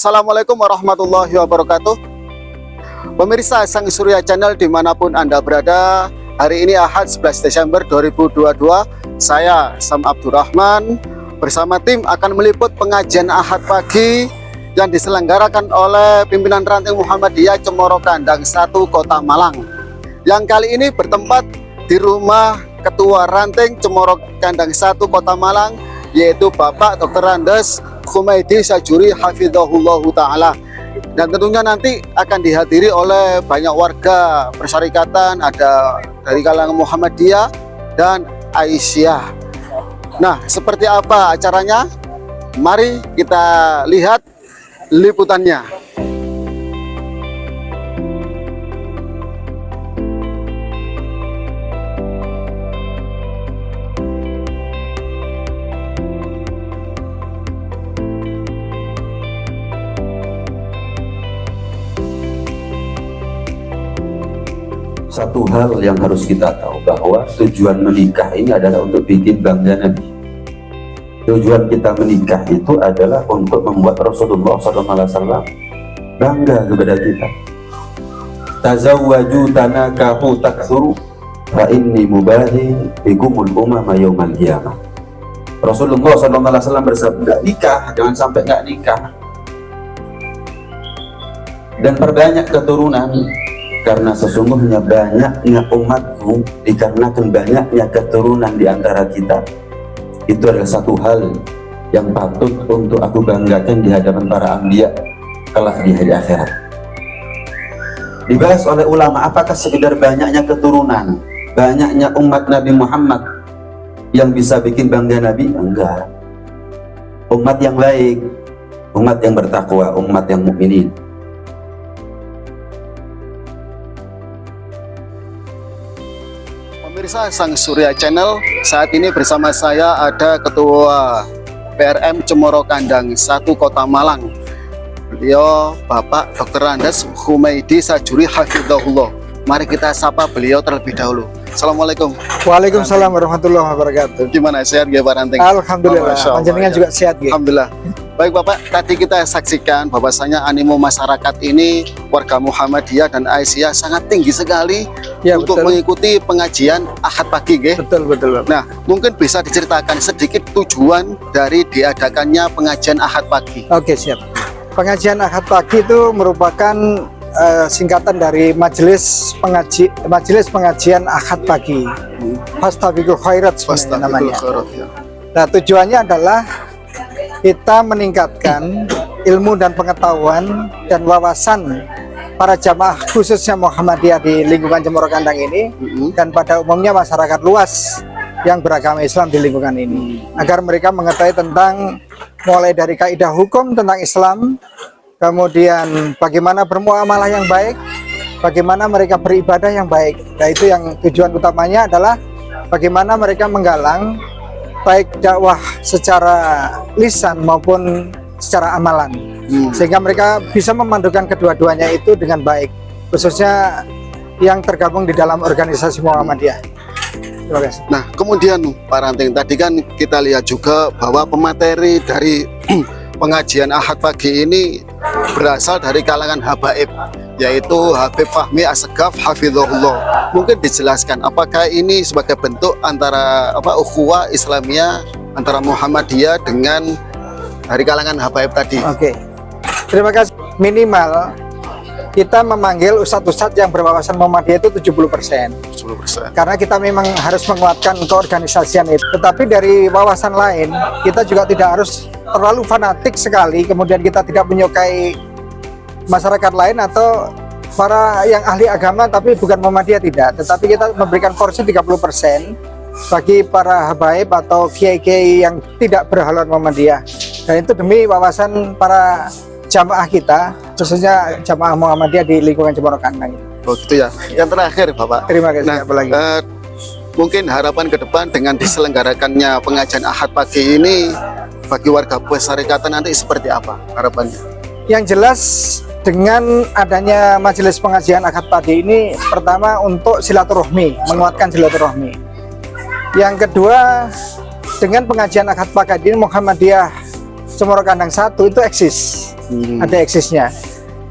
Assalamualaikum warahmatullahi wabarakatuh. Pemirsa Sang Surya Channel dimanapun Anda berada, hari ini Ahad 11 Desember 2022, saya Sam Abdurrahman bersama tim akan meliput pengajian Ahad pagi yang diselenggarakan oleh pimpinan ranting Muhammadiyah Cemoro Kandang 1 Kota Malang, yang kali ini bertempat di rumah Ketua Ranting Cemoro Kandang 1 Kota Malang, yaitu Bapak Dr. Andes Humaydi Sajuri Hafidhahullahu Ta'ala. Dan tentunya nanti akan dihadiri oleh banyak warga persyarikatan, ada dari kalangan Muhammadiyah dan Aisyah. Nah, seperti apa acaranya? Mari kita lihat liputannya. Satu hal yang harus kita tahu bahwa tujuan menikah ini adalah untuk bikin bangga Nabi. Tujuan kita menikah itu adalah untuk membuat Rasulullah SAW bangga kepada kita. Tazawwaju tanakahu takthuru fa inni mubahin bikumul umama yaumal qiyamah. Rasulullah SAW bersabda, nikah, jangan sampai nggak nikah. Dan perbanyak keturunan, karena sesungguhnya banyaknya umatku dikarenakan banyaknya keturunan di antara kita. Itu adalah satu hal yang patut untuk aku banggakan di hadapan para anbiya kelak di hari akhirat. Dibahas oleh ulama, apakah sekedar banyaknya keturunan, banyaknya umat Nabi Muhammad yang bisa bikin bangga Nabi? Enggak. Umat yang baik, umat yang bertakwa, umat yang mukminin. Pemirsa Sang Surya Channel, saat ini bersama saya ada Ketua PRM Cemoro Kandang 1 Kota Malang. Beliau Bapak Dr. Andes Humaydi Sajuri Hafidhahullah. Mari kita sapa beliau terlebih dahulu. Assalamualaikum. Waalaikumsalam warahmatullahi wabarakatuh. Gimana, sehat ya Pak Ranting? Alhamdulillah, panjenengan juga sehat ya. Alhamdulillah. Baik Bapak, tadi kita saksikan bahwasanya animo masyarakat ini, warga Muhammadiyah dan Aisyah sangat tinggi sekali Ya, untuk betul. mengikuti pengajian Ahad pagi, nggih. Betul, Bapak. Nah, mungkin bisa diceritakan sedikit tujuan dari diadakannya pengajian Ahad pagi. Oke, siap. Pengajian Ahad pagi itu merupakan singkatan dari Majelis Pengajian Ahad pagi. Fastabiqul khairat sebenarnya namanya. Ya. Nah, tujuannya adalah kita meningkatkan ilmu dan pengetahuan dan wawasan para jamaah khususnya Muhammadiyah di lingkungan Cemoro Kandang ini, dan pada umumnya masyarakat luas yang beragama Islam di lingkungan ini, agar mereka mengetahui tentang mulai dari kaidah hukum tentang Islam, kemudian bagaimana bermuamalah yang baik, bagaimana mereka beribadah yang baik. Nah, itu yang tujuan utamanya adalah bagaimana mereka menggalang baik dakwah secara lisan maupun secara amalan, sehingga mereka bisa memandukan kedua-duanya itu dengan baik, khususnya yang tergabung di dalam organisasi Muhammadiyah. Terima kasih. Nah, kemudian Pak Ranting, tadi kan kita lihat juga bahwa pemateri dari pengajian Ahad pagi ini berasal dari kalangan habaib, yaitu Habib Fahmi Assegaf Hafidhahullah. Mungkin dijelaskan apakah ini sebagai bentuk antara ukhuwah Islamiyah antara Muhammadiyah dengan dari kalangan habaib tadi. Oke. Terima kasih. Minimal kita memanggil ustadz-ustadz yang berwawasan Muhammadiyah itu 70%. 10%. Karena kita memang harus menguatkan keorganisasian itu. Tetapi dari wawasan lain, kita juga tidak harus terlalu fanatik sekali, kemudian kita tidak menyukai masyarakat lain atau para yang ahli agama tapi bukan Muhammadiyah, tidak. Tetapi kita memberikan porsi 30% bagi para habaib atau kiai-kiai yang tidak berhaluan Muhammadiyah. Dan itu demi wawasan para jamaah kita, khususnya jamaah Muhammadiyah di lingkungan Cemoro Kandang. Oh gitu ya. Yang terakhir Bapak. Terima kasih. Nah, apalagi. Mungkin harapan ke depan dengan diselenggarakannya pengajian Ahad pagi ini bagi warga persyarikatan nanti seperti apa harapannya? Yang jelas dengan adanya majelis pengajian Ahad pagi ini, pertama untuk silaturahmi, menguatkan silaturahmi. Yang kedua, dengan pengajian Ahad pagi ini Muhammadiyah Cemoro Kandang 1 itu eksis. ada eksisnya.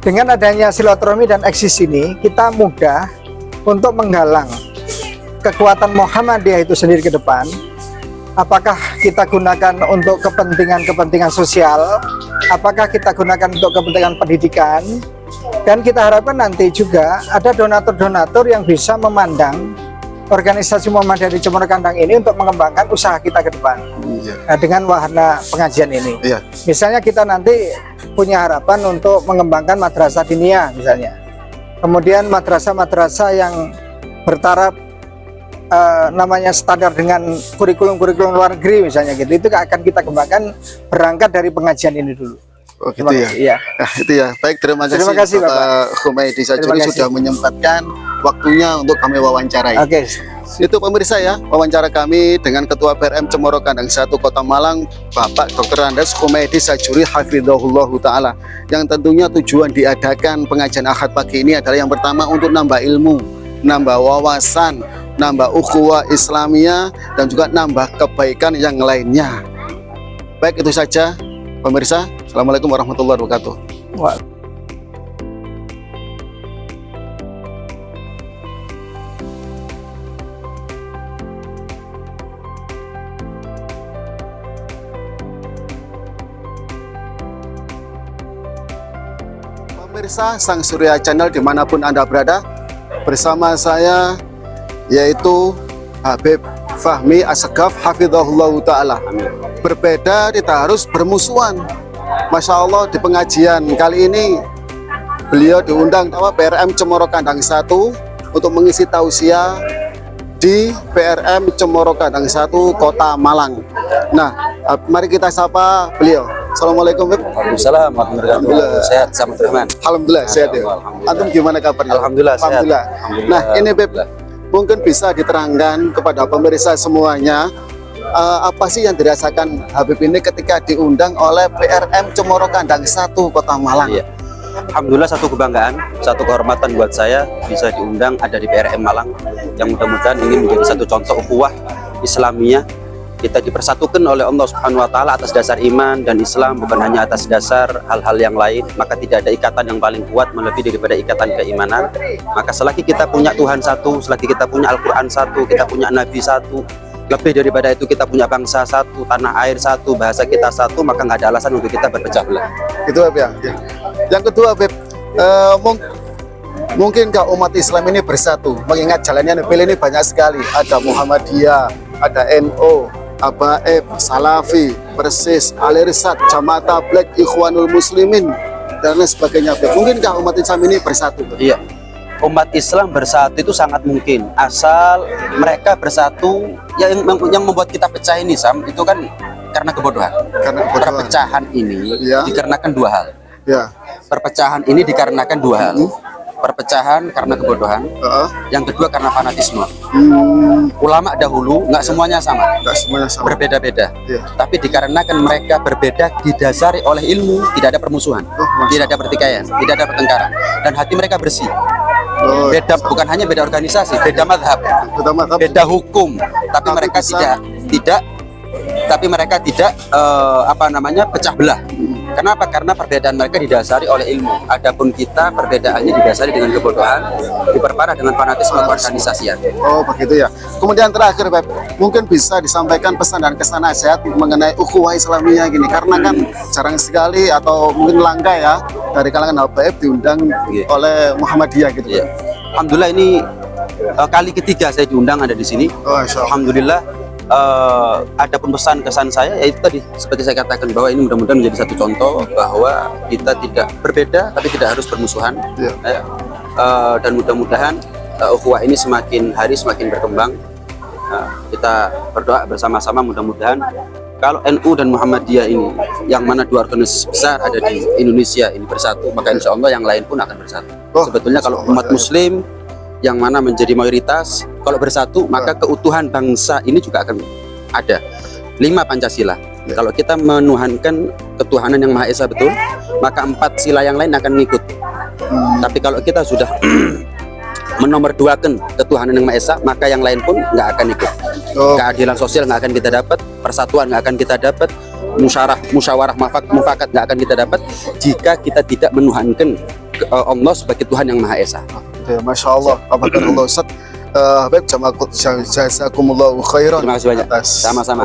Dengan adanya silaturahmi dan eksis ini, kita mudah untuk menggalang kekuatan Muhammadiyah itu sendiri ke depan. Apakah kita gunakan untuk kepentingan sosial, apakah kita gunakan untuk kepentingan pendidikan, dan kita harapkan nanti juga ada donatur-donatur yang bisa memandang organisasi Muhammadiyah di Cemoro Kandang ini untuk mengembangkan usaha kita ke depan. Dengan wahana pengajian ini. Misalnya kita nanti punya harapan untuk mengembangkan madrasah diniyah misalnya. Kemudian madrasah-madrasah yang bertaraf namanya standar dengan kurikulum-kurikulum luar negeri misalnya gitu. Itu akan kita kembangkan berangkat dari pengajian ini dulu. Oh gitu ya. Iya. Nah, itu ya. Baik, terima kasih Bapak Humaydi Sajuri sudah menyempatkan waktunya untuk kami wawancarai. Oke. Itu pemirsa ya, wawancara kami dengan Ketua PRM Cemoro Kandang 1 Kota Malang, Bapak Dr. Andes Humaydi Sajuri hafizahullahu taala. Yang tentunya tujuan diadakan pengajian Ahad pagi ini adalah yang pertama untuk nambah ilmu, nambah wawasan, nambah ukhuwah Islamiyah, dan juga nambah kebaikan yang lainnya. Baik, itu saja pemirsa. Assalamualaikum warahmatullahi wabarakatuh. Pemirsa Sang Surya Channel dimanapun Anda berada, bersama saya yaitu Habib Fahmi Assegaf hafizahullahu ta'ala. Berbeda tidak harus bermusuhan. Masya Allah, di pengajian kali ini beliau diundang PRM Cemoro Kandang 1 untuk mengisi tausiah di PRM Cemoro Kandang 1 Kota Malang. Nah, mari kita sapa beliau. Assalamualaikum, Beb. Waalaikumsalam. Alhamdulillah. Sehat, sama teman. Alhamdulillah sehat ya. Antum gimana kabarnya? Alhamdulillah sehat. Alhamdulillah. Nah, ini Beb, mungkin bisa diterangkan kepada pemirsa semuanya apa sih yang dirasakan Habib ini ketika diundang oleh PRM Cemoro Kandang 1 Kota Malang? Iya. Alhamdulillah, satu kebanggaan, satu kehormatan buat saya bisa diundang ada di PRM Malang, yang mudah-mudahan ini menjadi satu contoh ukhuwah Islamiyah. Kita dipersatukan oleh Allah Subhanahu wa taala atas dasar iman dan Islam, bukan hanya atas dasar hal-hal yang lain. Maka tidak ada ikatan yang paling kuat melebihi daripada ikatan keimanan. Maka selagi kita punya Tuhan satu, selagi kita punya Al-Qur'an satu, kita punya Nabi satu, lebih daripada itu kita punya bangsa satu, tanah air satu, bahasa kita satu, maka nggak ada alasan untuk kita berpecah belah. Itu Beb ya. Yang kedua Beb, mungkinkah umat Islam ini bersatu? Mengingat jalannya Nabil ini banyak sekali. Ada Muhammadiyah, ada NU, Abaib, Salafi, Persis, Al-Irsad, Jamaah Tabligh, Ikhwanul Muslimin, dan lain sebagainya. Mungkinkah umat Islam ini bersatu? Iya, umat Islam bersatu itu sangat mungkin, asal mereka bersatu. Yang membuat kita pecah ini, Sam, itu kan karena kebodohan. Perpecahan ini dikarenakan dua hal. Ya. Perpecahan ini dikarenakan dua hal. Perpecahan karena kebodohan, yang kedua karena fanatisme. Ulama dahulu nggak semuanya sama, berbeda-beda. Tapi dikarenakan mereka berbeda didasari oleh ilmu, tidak ada permusuhan, tidak ada pertikaian, tidak ada pertengkaran, dan hati mereka bersih. Beda, bukan hanya beda organisasi, beda madhab, beda hukum, tapi mereka tidak pecah belah. Kenapa? Karena perbedaan mereka didasari oleh ilmu. Adapun kita perbedaannya didasari dengan kebodohan, diperparah dengan fanatisme keorganisasian. Oh begitu ya. Kemudian terakhir, Beb, mungkin bisa disampaikan pesan dan kesan nasihat mengenai ukhuwah Islamiyah gini, karena kan jarang sekali atau mungkin langka ya dari kalangan Habaib diundang oleh Muhammadiyah gitu. Ya. Alhamdulillah ini kali ketiga saya diundang ada di sini. Alhamdulillah. Adapun pesan kesan saya yaitu tadi seperti saya katakan bahwa ini mudah-mudahan menjadi satu contoh bahwa kita tidak berbeda tapi tidak harus bermusuhan. Dan mudah-mudahan ukhuwah ini semakin hari semakin berkembang. Kita berdoa bersama-sama mudah-mudahan kalau NU dan Muhammadiyah ini yang mana dua organisasi besar ada di Indonesia ini bersatu, maka insya Allah yang lain pun akan bersatu. Sebetulnya kalau umat Muslim yang mana menjadi mayoritas, kalau bersatu maka keutuhan bangsa ini juga akan ada. 5 Pancasila. Kalau kita menuhankan ketuhanan yang Maha Esa betul, maka 4 sila yang lain akan ngikut. Tapi kalau kita sudah menomorduakan ketuhanan yang Maha Esa, maka yang lain pun nggak akan ikut. Keadilan sosial nggak akan kita dapat, persatuan nggak akan kita dapat, musyawarah mufakat nggak akan kita dapat jika kita tidak menuhankan Allah sebagai Tuhan yang Maha Esa. Ya, Masya Allah, Allah Ustaz. Baik, jazakumullahu khairan. Terima kasih banyak. Atas Sama-sama.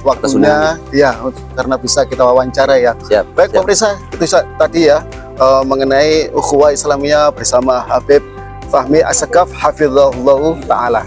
Waktunya, ya, karena bisa kita wawancara ya. Siap, Baik, siap. pemirsa, itu tadi ya mengenai ukhuwah Islamiyah bersama Habib Fahmi As-Sakaf hafizahullah taala.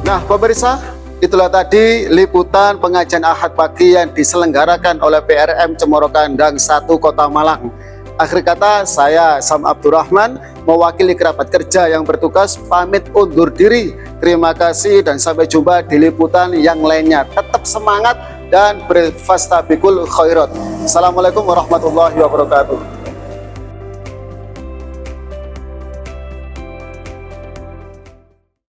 Nah, pemirsa, itulah tadi liputan pengajian Ahad pagi yang diselenggarakan oleh PRM Cemoro Kandang 1 Kota Malang. Akhir kata, saya Sam Abdurrahman mewakili kerabat kerja yang bertugas pamit undur diri. Terima kasih dan sampai jumpa di liputan yang lainnya. Tetap semangat dan berfastabiqul khairat. Assalamualaikum warahmatullahi wabarakatuh.